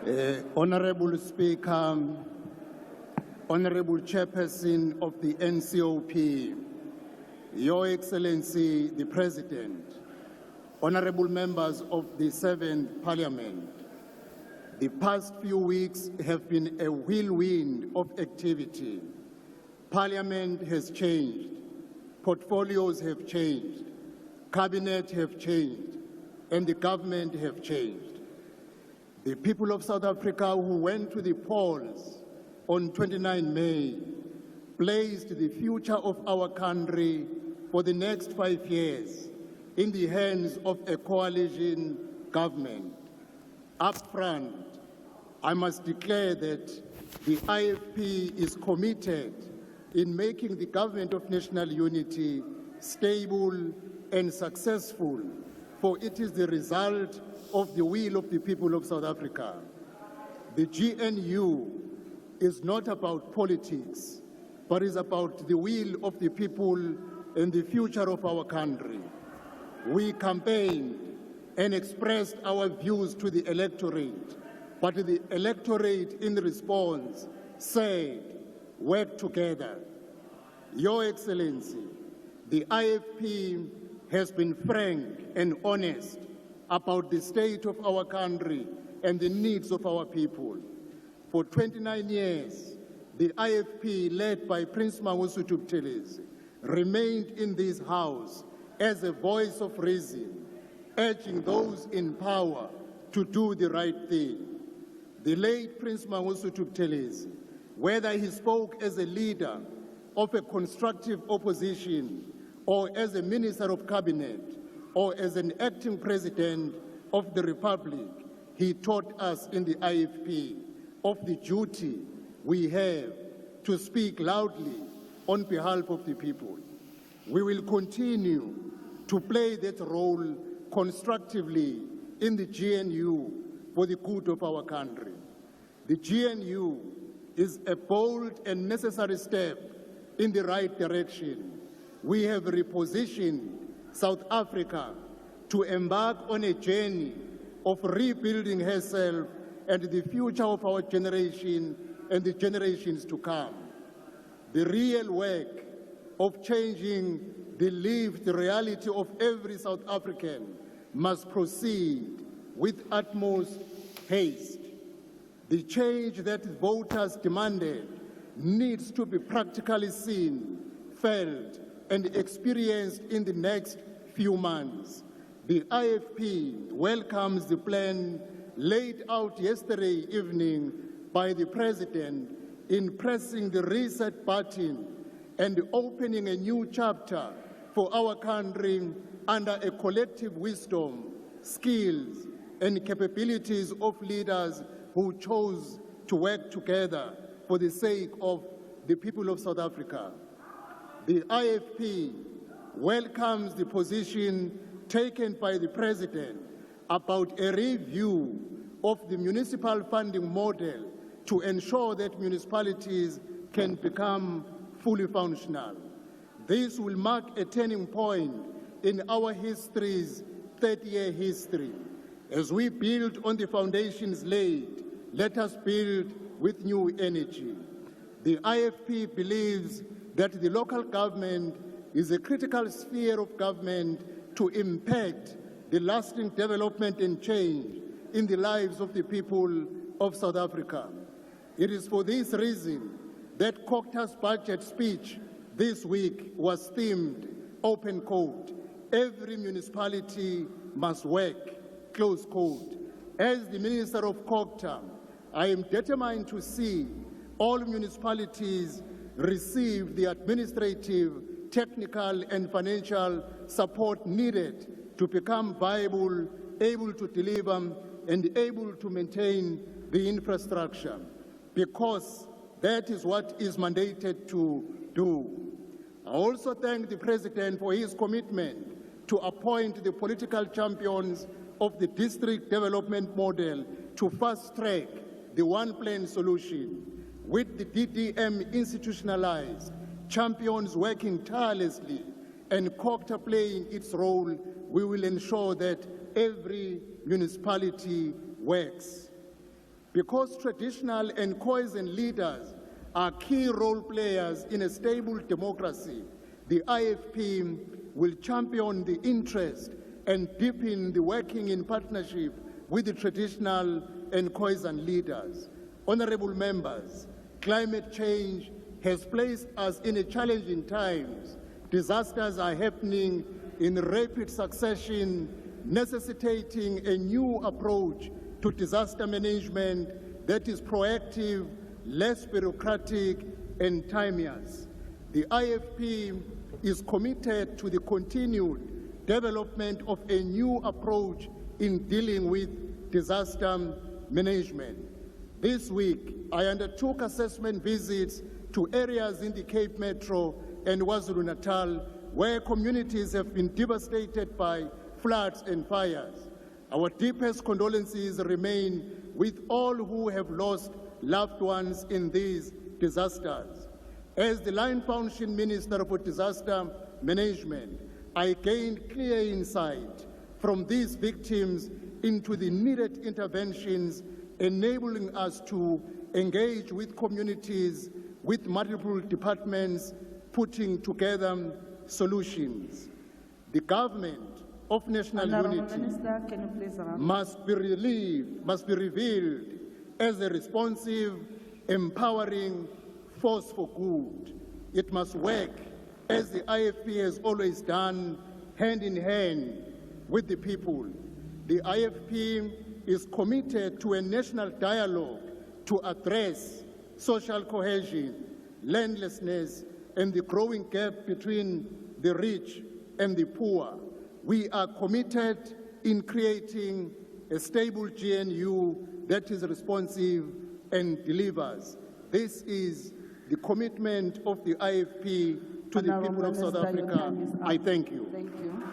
Honorable Speaker, Honorable Chairperson of the NCOP, Your Excellency the President, Honorable members of the 7th Parliament, the past few weeks have been a whirlwind of activity. Parliament has changed, portfolios have changed, cabinet have changed, and the government have changed. The people of South Africa who went to the polls on 29 May placed the future of our country for the next 5 years in the hands of a coalition government. Up front, I must declare that the IFP is committed in making the government of national unity stable and successful, for it is the result of the will of the people of South Africa. The GNU is not about politics, but is about the will of the people and the future of our country. We campaigned and expressed our views to the electorate, but the electorate in response said, work together. Your Excellency, the IFP has been frank and honest about the state of our country and the needs of our people. For 29 years, the IFP, led by Prince Mangosuthu Buthelezi, remained in this House as a voice of reason, urging those in power to do the right thing. The late Prince Mangosuthu Buthelezi, whether he spoke as a leader of a constructive opposition or as a minister of cabinet, or as an acting president of the Republic, he taught us in the IFP of the duty we have to speak loudly on behalf of the people. We will continue to play that role constructively in the GNU for the good of our country. The GNU is a bold and necessary step in the right direction. We have repositioned South Africa to embark on a journey of rebuilding herself and the future of our generation and the generations to come. The real work of changing the lived reality of every South African must proceed with utmost haste. The change that voters demanded needs to be practically seen, felt, and experienced in the next few months. The IFP welcomes the plan laid out yesterday evening by the President in pressing the reset button and opening a new chapter for our country under a collective wisdom, skills, and capabilities of leaders who chose to work together for the sake of the people of South Africa. The IFP welcomes the position taken by the President about a review of the municipal funding model to ensure that municipalities can become fully functional. This will mark a turning point in our history's 30-year history. As we build on the foundations laid, let us build with new energy. The IFP believes that the local government is a critical sphere of government to impact the lasting development and change in the lives of the people of South Africa. It is for this reason that Cocta's budget speech this week was themed, open quote, every municipality must work, close quote. As the Minister of Cocta, I am determined to see all municipalities receive the administrative, technical, and financial support needed to become viable, able to deliver, and able to maintain the infrastructure, because that is what is mandated to do. I also thank the President for his commitment to appoint the political champions of the district development model to fast-track the one-plan solution. With the DDM institutionalized, champions working tirelessly, and Cocta playing its role, we will ensure that every municipality works. Because traditional and cohesion leaders are key role players in a stable democracy, the IFP will champion the interest and deepen the working in partnership with the traditional and cohesion leaders. Honorable members, climate change has placed us in a challenging times. Disasters are happening in rapid succession, necessitating a new approach to disaster management that is proactive, less bureaucratic, and timeous. The IFP is committed to the continued development of a new approach in dealing with disaster management. This week, I undertook assessment visits to areas in the Cape Metro and KwaZulu-Natal where communities have been devastated by floods and fires. Our deepest condolences remain with all who have lost loved ones in these disasters. As the Lion Foundation Minister for Disaster Management, I gained clear insight from these victims into the needed interventions, enabling us to engage with communities, with multiple departments, putting together solutions. The government of national unity Minister, can you please must be revealed as a responsive, empowering force for good. It must work, as the IFP has always done, hand in hand with the people. The IFP is committed to a national dialogue to address social cohesion, landlessness, and the growing gap between the rich and the poor. We are committed in creating a stable GNU that is responsive and delivers. This is the commitment of the IFP to the people of South Africa. I thank you. Thank you.